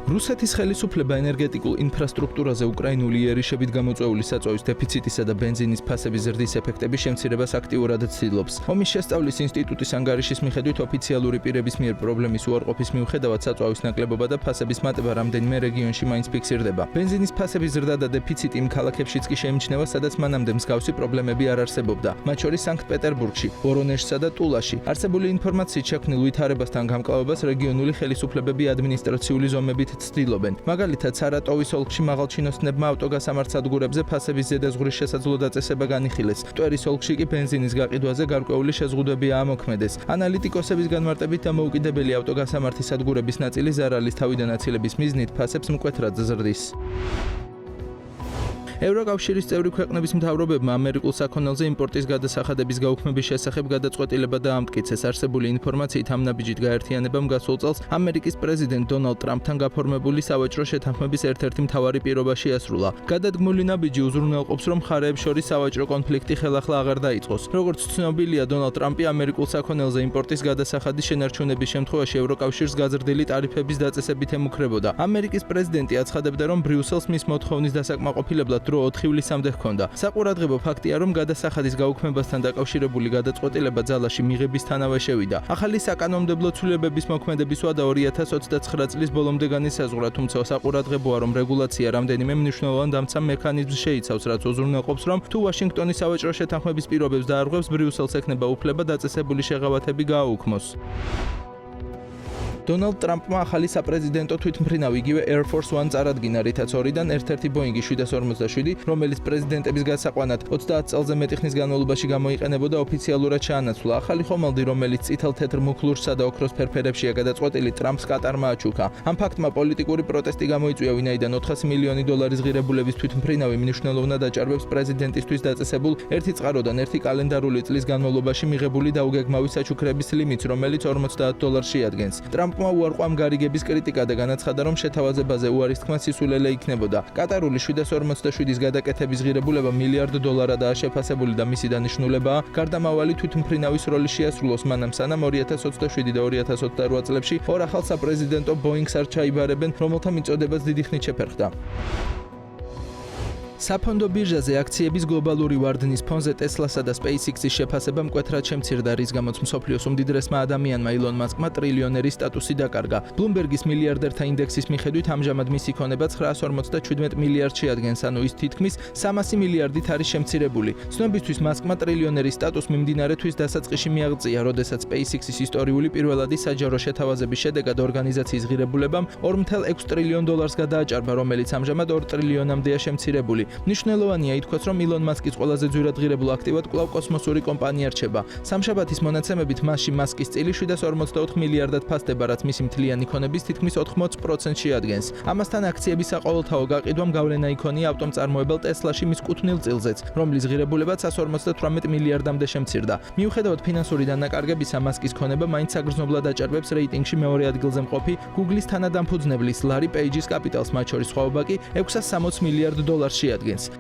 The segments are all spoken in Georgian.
რუსეთის ხელისუფლება ენერგეტიკულ ინფრასტრუქტურაზე უკრაინული იერიშებით გამოწვეული საწვავის დეფიციტისა და ბენზინის ფასების ზრდის ეფექტების შემცირებას აქტიურად ცდილობს. ომის შესწავლის ინსტიტუტის ანგარიშის მიხედვით ოფიციალური პირების მიერ პრობლემის უარყოფის მიუხედავად საწვავის ნაკლებობა და ფასების მატება რამდენიმე რეგიონში მაინც ფიქსირდება. ბენზინის ფასების ზრდა და დეფიციტი იმ ქალაქებშიც კი შეიმჩნევა, სადაც მანამდე მსგავსი პრობლემები არ არსებობდა, მათ შორის სანქტ-პეტერბურგში, ვორონეჟსა და ტულაში. არსებული ინფორმაციით შექმნილ ვითარებასთან გამკლავებას რეგიონული ხელისუფლებები ადმინისტრაციული ზომებით ცდილობენ. მაგალითად, სარატოვის ოლქში მაღალჩინოსნებმა ავტოგასამართ სადგურებზე ფასების ზედაზღვრის შესაძლო დაწესება განიხილეს. მტვერის ოლქში კი ბენზინის გაყიდვაზე გარკვეული შეზღუდვები აამოქმედეს. ანალიტიკოსების განმარტებით დამოუკიდებელი ავტოგასამართი სადგურების ნაწილი ზარალის თავიდან აცილების მიზნით ფასებს მკვეთრად ზრდის. ევროკავშირის წევრი ქვეყნების მთავრობებმა ამერიკულ საქონელზე იმპორტის გადასახადების გაუქმების შესახებ გადაწყვეტილება დაამტკიცეს. არსებული ინფორმაციით ამ ნაბიჯით გაერთიანებამ გასულ წელს ამერიკის პრეზიდენტ დონალდ ტრამპთან გაფორმებული სავაჭრო შეთანხმების ერთ-ერთი მთავარი პირობა შეასრულა. გადადგმული ნაბიჯი უზრუნველყოფს, რომ მხარეებს შორის სავაჭრო კონფლიქტი ხელახლა აღარ დაიწყოს. როგორც ცნობილია, დონალდ ტრამპი ამერიკულ საქონელზე იმპორტის გადასახადის შენარჩუნების შემთხვევაში ევროკავშირს გაზრდილი ტარიფების დაწესებით ემუქრებოდა. ამერიკის პრეზიდენტი აცხადებდა, რომ ბრიუსელს მის მოთხოვნის დასაკმაყოფილებლად დრო 4 ივლისამდე ჰქონდა. საყურადღებო ფაქტია, რომ გადასახადის გაუქმებასთან დაკავშირებული გადაწყვეტილება ძალაში მიღებისთანავე შევიდა. ახალი საკანონმდებლო ცვლილებების მოქმედების ვადა 2029 წლის ბოლომდე განისაზღვრა, თუმცა საყურადღებოა, რომ რეგულაცია რამდენიმე მნიშვნელოვან დამცამ მექანიზმს შეიცავს, რაც უზრუნველყოფს, რომ თუ ვაშინგტონის სავაჭრო შეთანხმების პირობებს დაარღვევს, ბრიუსელს ექნება უფლება დაწესებული შეღავათები გააუქმოს. დონალდ ტრამპმა ახალი საპრეზიდენტო თვითმფრინავი იგივე Air Force One წარადგინა, რითაც ორიდან ერთ-ერთი Boeing 747, რომელიც პრეზიდენტების გასაყვანად 30 წელზე მეტი ხნის განმავლობაში გამოიყენებოდა, ოფიციალურად ჩაანაცვლა. ახალი ხომალდი, რომელიც წითელ-თეთრ მუქლურსა და ოქროს ფერფერებშია გადაწყვეტილი, ტრამპს კატარმა აჩუქა. ამ ფაქტმა პოლიტიკური პროტესტი გამოიწვია, ვინაიდან $400 მილიონი ღირებულების თვითმფრინავი მნიშვნელოვნად აჭარბებს პრეზიდენტისთვის დაწესებულ 1 წყაროდან 1 კალენდარული წლის განმავლობაში მიღებული დაუგეგმავი საჩუქრების ლიმიტს, რომელიც $40 შეადგენს. ტრამპმა უარყვა ამ გარიგების კრიტიკა და განაცხადა, რომ შეთავაზებაზე უარის თქმა სისულელე იქნებოდა. კატარული 747-ის გადაკეთების ღირებულება $1 მილიარდ შეფასებული და მისი დანიშნულებაა გარდამავალი თვითმფრინავის როლი შეასრულოს მანამ, სანამ 2027 და 2028 წლებში ორ ახალ საპრეზიდენტო Boeing-ს არ ჩაიბარებენ, რომელთა მიწოდებაც დიდი ხნით შეფერხდა. საფონდო ბირჟაზე აქციების გლობალური ვარდნის ფონზე Tesla-სა და SpaceX-ის შეფასება მკვეთრად შემცირდა, რის გამოც მსოფლიოს უმდიდრესმა ადამიანმა ილონ მასკმა ტრილიონერის სტატუსი დაკარგა. Bloomberg-ის მილიარდერთა ინდექსის მიხედვით ამჟამად მისი ქონება 947 მილიარდს შეადგენს, ანუ ის თითქმის 300 მილიარდით არის შემცირებული. ცნობისთვის მასკმა ტრილიონერის სტატუსს მიმდინარე თვის დასაწყისში მიაღწია, როდესაც SpaceX-ის ისტორიული პირველადი საჯარო შეთავაზების შედეგად ორგანიზაციის ღირებულებამ $4.6 ტრილიონ გადააჭარბა, რომელიც ამჟამად 2 ტრილიონამდეა შემცირებული. მნიშვნელოვანია ითქვას, რომ ილონ მასკის ყველაზე ძვირად ღირებულ აქტივად კვლავ კოსმოსური კომპანია რჩება. სამშაბათის მონაცემებით მასში მასკის წილი 744 მილიარდად ფასდება, რაც მისი მთლიანი ქონების თითქმის 80% შეადგენს. ამასთან აქციების საყოველთაო გაყიდვამ გავლენა იქონია ავტომწარმოებელ Tesla-ში მის კუთვნილ წილზეც, რომლის ღირებულებაც 158 მილიარდამდე შემცირდა. მიუხედავად ფინანსური დანაკარგებისა, მასკის ქონება მაინც საგრძნობლად აჭარბებს რეიტინგში მეორე ადგილზე მყოფი Google-ის თანადამფუძნებლის ლარი პეიჯის კაპიტალს, მათ შორის სხვაობა კი $660 მილიარდ შეადგენს.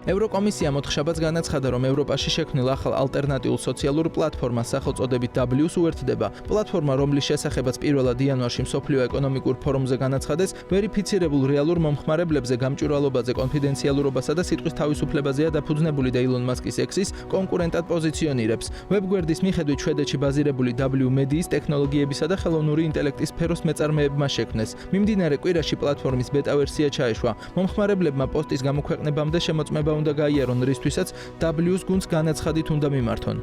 ევროკომისია მოთხშაბათს განაცხადა, რომ ევროპაში შექმნილ ახალ ალტერნატიულ სოციალურ პლატფორმას სახელწოდებით W-ს უერთდება. პლატფორმა, რომლის შესახებაც პირველად იანვარში მსოფლიო ეკონომიკურ ფორუმზე განაცხადეს, ვერიფიცირებულ რეალურ მომხმარებლებზე გამჭვირვალობაზე, კონფიდენციალურობასა და სიტყვის თავისუფლებაზეა დაფუძნებული და ილონ მასკის X-ის კონკურენტად პოზიციონირებს. ვებგვერდის მიხედვით შვედეთში ბაზირებული W მედიის, ტექნოლოგიებისა და ხელოვნური ინტელექტის სფეროს მეწარმეებმა შექმნეს. მიმდინარე კვირაში პლატფორმის ბეტა ვერსია ჩაეშვა. მომხმარებლებმა პოსტის გამოქვეყნებამდე შემოწმება უნდა გაიარონ, რისთვისაც W-ს გუნდს განაცხადით უნდა მიმართონ.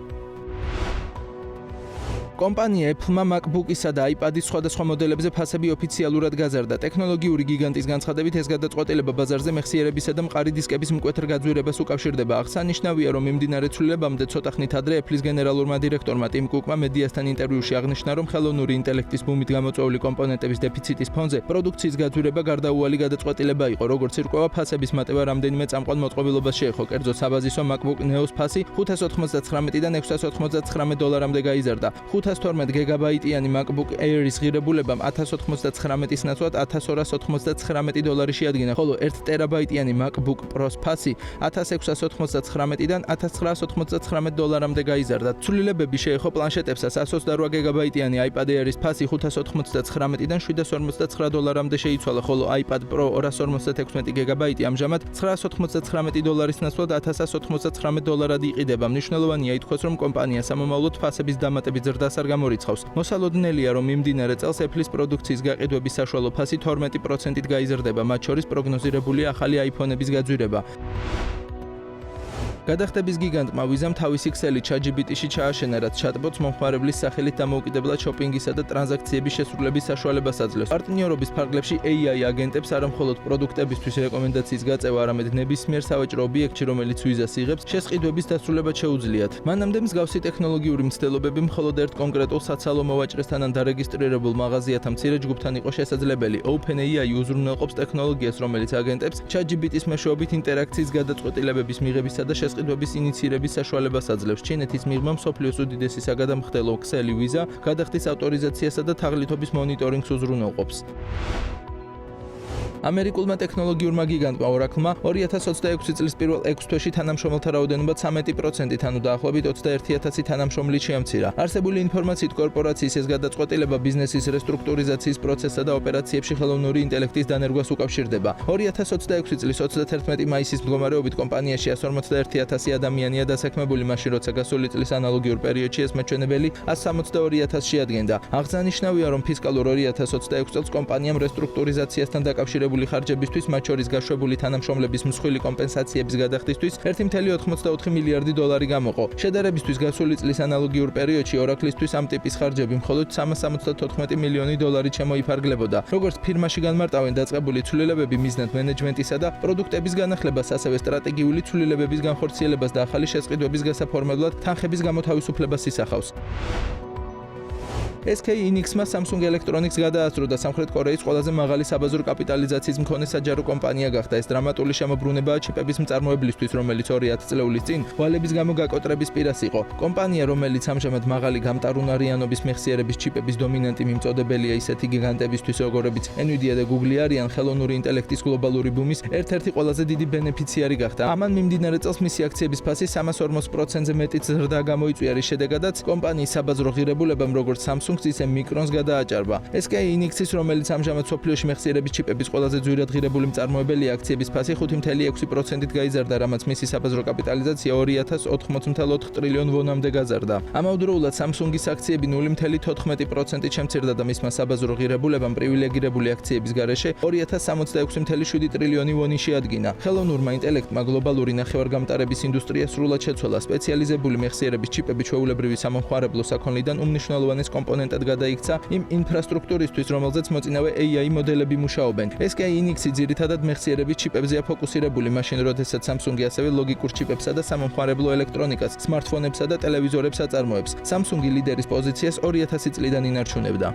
კომპანია Apple-მა MacBook-ისა და iPad-ის სხვადასხვა მოდელებზე ფასები ოფიციალურად გაზარდა. ტექნოლოგიური გიგანტის განცხადებით, ეს გადაწყვეტილება ბაზარზე მეხსიერებისა და მყარი დისკების მკვეთრ გაძვირებას უკავშირდება. აღსანიშნავია, რომ მიმდინარე ცვლილებამდე ცოტა ხნით ადრე Apple-ის გენერალურმა დირექტორმა Tim Cook-მა მედიასთან ინტერვიუში აღნიშნა, რომ ხელოვნური ინტელექტის ბუმით გამოწვეული კომპონენტების დეფიციტის ფონზე პროდუქციის გაძვირება გარდაუვალი გადაწყვეტილება იყო. როგორც ირკვევა, ფასების მატება რამდენიმე წამყვან მოწყობილობას შეეხო. კერძო საბაზისო MacBook Neo-ს ფასი $599-დან $699-მდე გაიზარდა. 512 გიგაბაიტიანი MacBook Air-ის ღირებულებამ 1099-ის ნაცვლად $1299 შეადგინა, ხოლო 1 ტერაბაიტიანი MacBook Pro-ს ფასი 1699-დან $1999-მდე გაიზარდა. ცვლილებები შეეხო პლანშეტებსა 128 გიგაბაიტიანი iPad Air-ის ფასი $599-დან $759-მდე შეიცვალა, ხოლო iPad Pro 256 გიგაბაიტი ამჟამად $999-ის ნაცვლად $1199 იყიდება. მნიშვნელოვანია ითქვას, რომ კომპანია სამომავლოდ ფასების დამატებით ზრდას არ გამორიცხავს. მოსალოდნელია, რომ მიმდინარე წელს Apple-ის პროდუქციის გაყიდვების საშუალო ფასი 12%-ით გაიზრდება, მათ შორის პროგნოზირებულია ახალი iPhone-ების გაძვირება. გადახდების გიგანტმა ვიზამ თავისი ქსელი ChatGPT-ში ჩააშენა, რაც chatbot-ს მომხმარებლის სახელით დამოუკიდებლად შოპინგისა და ტრანზაქციების შესრულების საშუალებას აძლევს. პარტნიორობის ფარგლებში AI აგენტებს არა მხოლოდ პროდუქტებისთვის რეკომენდაციის გაწევა, არამედ ნებისმიერ სავაჭრო ობიექტში, რომელიც ვიზას იღებს, შესყიდვების დასრულება შეუძლიათ. მანამდე მსგავსი ტექნოლოგიური მცდელობები მხოლოდ ერთ კონკრეტულ საცალო მოვაჭრესთან ან დარეგისტრირებულ მაღაზიათა მცირე ჯგუფთან იყო შესაძლებელი. OpenAI უზრუნველყოფს ტექნოლოგიას, რომელიც აგენტებს ChatGPT-ის მეშვეობით ინტერაქციის გადაწყვეტილებების მიღებისა და შესყიდვების ინიციირების საშუალებას აძლევს. ჩინეთის მიღმა მსოფლიოს უდიდესი საგადამხდელო ქსელი ვიზა გადახდის ავტორიზაციასა და თაღლითობის მონიტორინგს უზრუნველყოფს. ამერიკულმა ტექნოლოგიურმა გიგანტმა Oracle-მა 2026 წლის პირველ 6 თვეში თანამშრომელთა რაოდენობა 13%-ით, ანუ დაახლოებით 21000 თანამშრომლით შეამცირა. არსებული ინფორმაციით კორპორაციის ეს გადაწყვეტილება ბიზნესის რესტრუქტურიზაციის პროცესსა და ოპერაციებში ხელოვნური ინტელექტის დანერგვას უკავშირდება. 2026 წლის 31 მაისის მდგომარეობით კომპანიაში 151,000 ადამიანია დასაქმებული, მაშინ როცა გასული წლის ანალოგიურ პერიოდში ეს მაჩვენებელი 162,000 შეადგენდა. აღსანიშნავია, რომ ფისკალურ 2026 წელს კომპანიამ რესტრუქტურიზაციასთან დაკავშირებული ხარჯებისთვის, მათ შორის გაშვებული თანამშრომლების მსხვილი კომპენსაციების გადახდისთვის 1.84 მილიარდი დოლარი გამოყო. შედარებისთვის გასული წლის ანალოგიურ პერიოდში Oracle-ისთვის ამ ტიპის ხარჯები მხოლოდ 374 მილიონი დოლარი შემოიფარგლებოდა. როგორც ფირმაში განმარტავენ, დაწყებული ცვლილებები მიზნად მენეჯმენტისა და პროდუქტების განახლებას, ასევე სტრატეგიული ცვლილებების განხორციელებას და ახალი შესყიდვების გასაფორმებლად თანხების გამოთავისუფლებას ისახავს. SK Hynix-მა Samsung Electronics გადაასწრო და სამხრეთ კორეის ყველაზე მაღალი საბაზრო კაპიტალიზაციის მქონე საჯარო კომპანია გახდა. ეს დრამატული შემოbrunებაა ჩიპების მწარმოებლისთვის, რომელიც 2 წლების წინ ვალების გამო გაკოტრების პირას იყო. კომპანია, რომელიც ამჟამად მაღალი გამტარუნარიანობის მეხსიერების ჩიპების დომინანტი მიმწოდებელია ისეთი გიგანტებისთვის, როგორებიც Nvidia და Google არიან, ხელოვნური ინტელექტის გლობალური ბუმის ერთ-ერთი ყველაზე დიდი ბენეფიციარი გახდა. ამან მიმდინარე წელს მისი აქციების ფასი 340%-ზე მეტიც ზრდა გამოიწვია, რის შედეგადაც კომპანიის საბაზრო ღირებულებამ როგორც Samsung ისე Micron-ს გადააჭარბა. SK Hynix-ის, რომელიც ამჟამად მსოფლიოში მეხსიერების ჩიპების ყველაზე ძვირად ღირებული მწარმოებელია, აქციების ფასი 5.6%-ით გაიზარდა, რამაც მისი საბაზრო კაპიტალიზაცია 2080.4 ტრილიონ ვონამდე გაზარდა. ამავდროულად Samsung-ის აქციები 0.14%-ით შემცირდა და მისმა საბაზრო ღირებულებამ პრივილეგირებული აქციების გარეშე 2066.7 ტრილიონი ვონი შეადგინა. ხელოვნურმა ინტელექტმა გლობალური ნახევარგამტარების ინდუსტრია სრულად შეცვალა. სპეციალიზებული მეხსიერების ჩიპები ჩვეულებრივი სამომხმარებლო საქონლიდან უმნიშვნელოვანეს კომპონენტად გადაიქცა იმ ინფრასტრუქტურისთვის, რომელზეც მოწინავე AI მოდელები მუშაობენ. SK Hynix-ი ძირითადად მეხსიერების ჩიპებზეა ფოკუსირებული, მაშინ როდესაც Samsung-ი ასევე ლოგიკურ ჩიპებსა და სამომხმარებლო ელექტრონიკას, სმარტფონებსა და ტელევიზორებს აწარმოებს. Samsung-ი ლიდერის პოზიციას 2000 წლიდან ინარჩუნებდა.